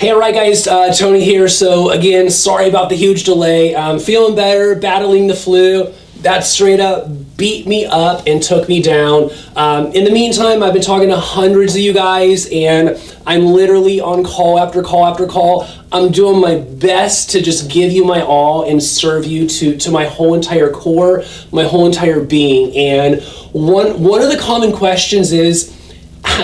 Hey, all right, guys, Tony here. So again, sorry about the huge delay. I'm feeling better, battling the flu. That straight up beat me up and took me down. In the meantime, I've been talking to hundreds of you guys, and I'm literally on call after call after call. I'm doing my best to just give you my all and serve you to my whole entire core, my whole entire being. And one of the common questions is,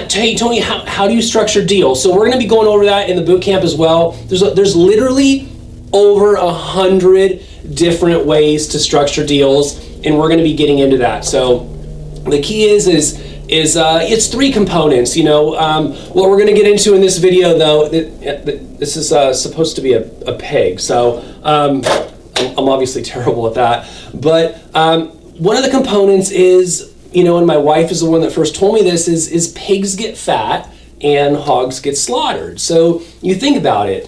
hey Tony, how do you structure deals? So we're going to be going over that in the boot camp as well. There's literally over 100 different ways to structure deals, and we're going to be getting into that. So the key is it's three components. What we're going to get into in this video, though, this is supposed to be a pig. So I'm obviously terrible at that. But one of the components is, and my wife is the one that first told me this, is pigs get fat and hogs get slaughtered. So you think about it.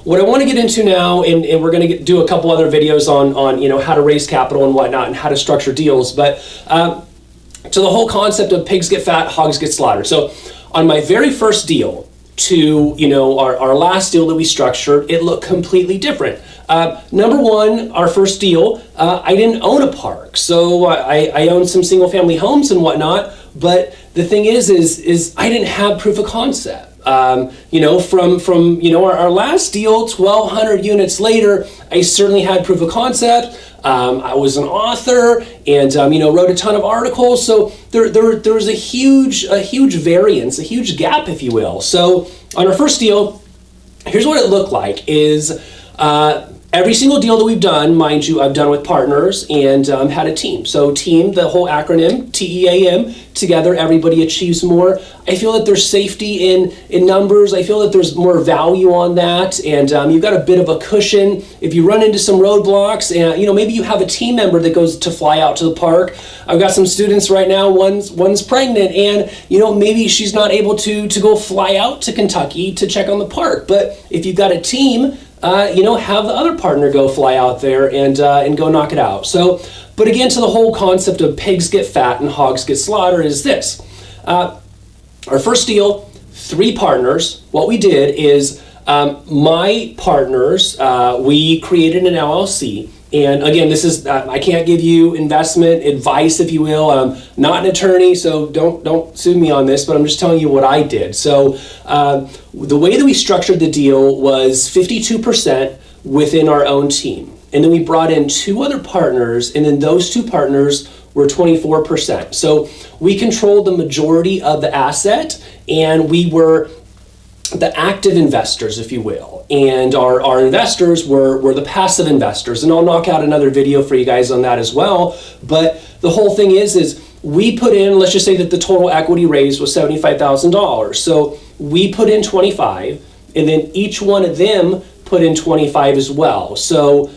What I want to get into now, and we're going to do a couple other videos on how to raise capital and whatnot and how to structure deals, but to the whole concept of pigs get fat, hogs get slaughtered. So on my very first deal to our last deal that we structured, it looked completely different. Number one, our first deal, I didn't own a park, so I owned some single family homes and whatnot. But the thing is I didn't have proof of concept. From our last deal, 1,200 units later, I certainly had proof of concept. I was an author and wrote a ton of articles. So there was a huge variance, a huge gap, if you will. So on our first deal, here's what it looked like. Is every single deal that we've done, mind you, I've done with partners and had a team. So team, the whole acronym, TEAM, together everybody achieves more. I feel that there's safety in numbers. I feel that there's more value on that, and you've got a bit of a cushion. If you run into some roadblocks and maybe you have a team member that goes to fly out to the park. I've got some students right now, one's pregnant, and maybe she's not able to go fly out to Kentucky to check on the park. But if you've got a team, have the other partner go fly out there and go knock it out. So, but again, to the whole concept of pigs get fat and hogs get slaughtered is this. Our first deal, 3 partners. What we did is my partners, we created an LLC. And again, this is, I can't give you investment advice, if you will. I'm not an attorney, so don't sue me on this, but I'm just telling you what I did. So the way that we structured the deal was 52% within our own team. And then we brought in 2 other partners, and then those 2 partners were 24%. So we controlled the majority of the asset, and we were the active investors, if you will, and our investors were the passive investors. And I'll knock out another video for you guys on that as well. But the whole thing is we put in, let's just say that the total equity raised was $75,000. So we put in 25, and then each one of them put in 25 as well. So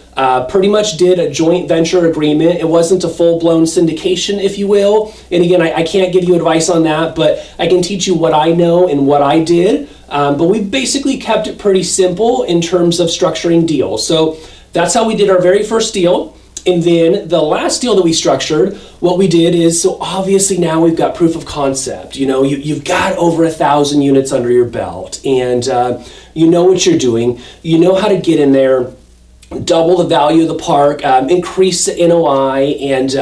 pretty much did a joint venture agreement. It wasn't a full-blown syndication, if you will. And again, I can't give you advice on that, but I can teach you what I know and what I did. But we basically kept it pretty simple in terms of structuring deals. So that's how we did our very first deal. And then the last deal that we structured, what we did is, so obviously now we've got proof of concept. You've got over 1,000 units under your belt, and you know what you're doing. You know how to get in there, double the value of the park, increase the NOI, and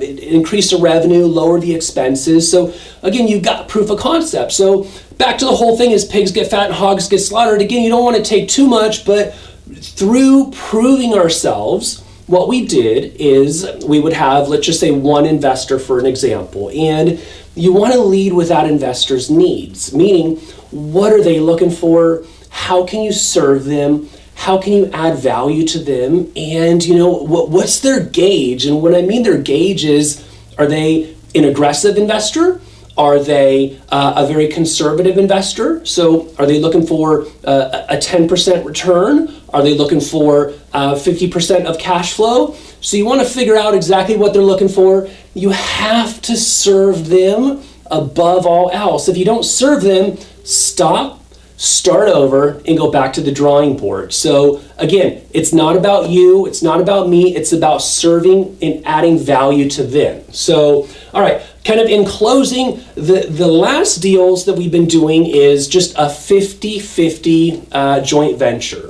increase the revenue, lower the expenses. So again, you've got proof of concept. So back to the whole thing is pigs get fat and hogs get slaughtered. Again, you don't want to take too much, but through proving ourselves, what we did is we would have, let's just say, one investor for an example, and you want to lead with that investor's needs, meaning what are they looking for? How can you serve them? How can you add value to them? And what's their gauge? And what I mean their gauge is, are they an aggressive investor? Are they a very conservative investor? So are they looking for a 10% return? Are they looking for 50% of cash flow? So you want to figure out exactly what they're looking for. You have to serve them above all else. If you don't serve them, stop start over and go back to the drawing board. So again, it's not about you, it's not about me, it's about serving and adding value to them. So, all right, kind of in closing, the last deals that we've been doing is just a 50-50 joint venture.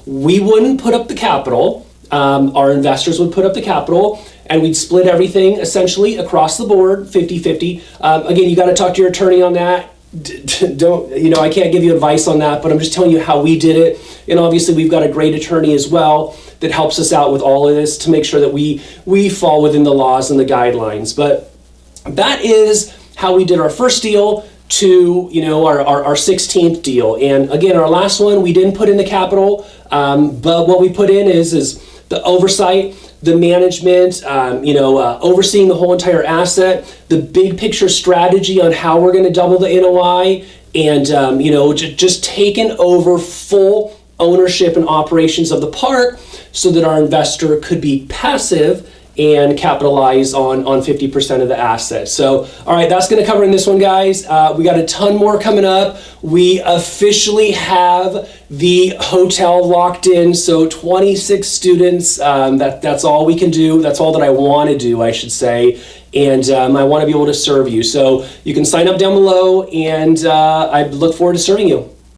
We wouldn't put up the capital, our investors would put up the capital, and we'd split everything essentially across the board, 50-50. Again, you got to talk to your attorney on that. Don't, I can't give you advice on that, but I'm just telling you how we did it. And obviously we've got a great attorney as well that helps us out with all of this to make sure that we fall within the laws and the guidelines. But that is how we did our first deal to, our 16th deal. And again, our last one, we didn't put in the capital, but what we put in is the oversight, the management, overseeing the whole entire asset, the big picture strategy on how we're going to double the NOI, and just taking over full ownership and operations of the park so that our investor could be passive and capitalize on 50% of the assets. So, all right, that's going to cover in this one, guys. We got a ton more coming up. We officially have the hotel locked in. So 26 students, that's all we can do. That's all that I want to do, I should say. And I want to be able to serve you. So you can sign up down below, and I look forward to serving you.